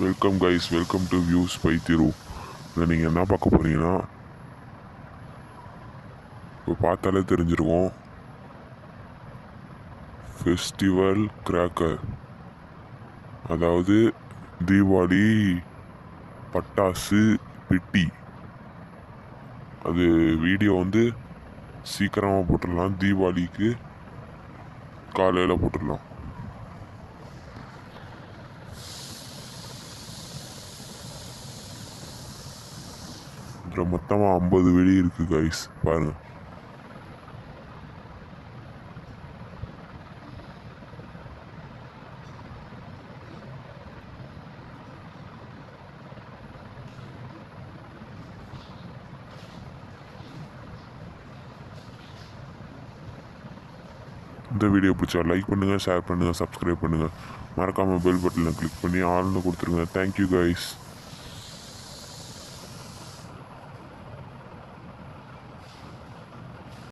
Welcome guys, welcome to views by Thiru. இதில் நீங்கள் என்ன பார்க்க போகிறீங்கன்னா, இப்போ பார்த்தாலே தெரிஞ்சிருக்கும், ஃபெஸ்டிவல் கிராக்கர், அதாவது தீபாவளி பட்டாசு பெட்டி. அது வீடியோ சீக்கிரமாக போட்டுடலாம், தீபாவளிக்கு காலையில் போட்டுடலாம். இதில் மொத்தமாக 50 வெடி இருக்குது கைஸ், பாருங்கள். இந்த வீடியோ பிடிச்சா லைக் பண்ணுங்கள், ஷேர் பண்ணுங்கள், சப்ஸ்கிரைப் பண்ணுங்கள். மறக்காமல் பெல் பட்டனை கிளிக் பண்ணி ஆல்னு கொடுத்துருங்க. Thank you guys.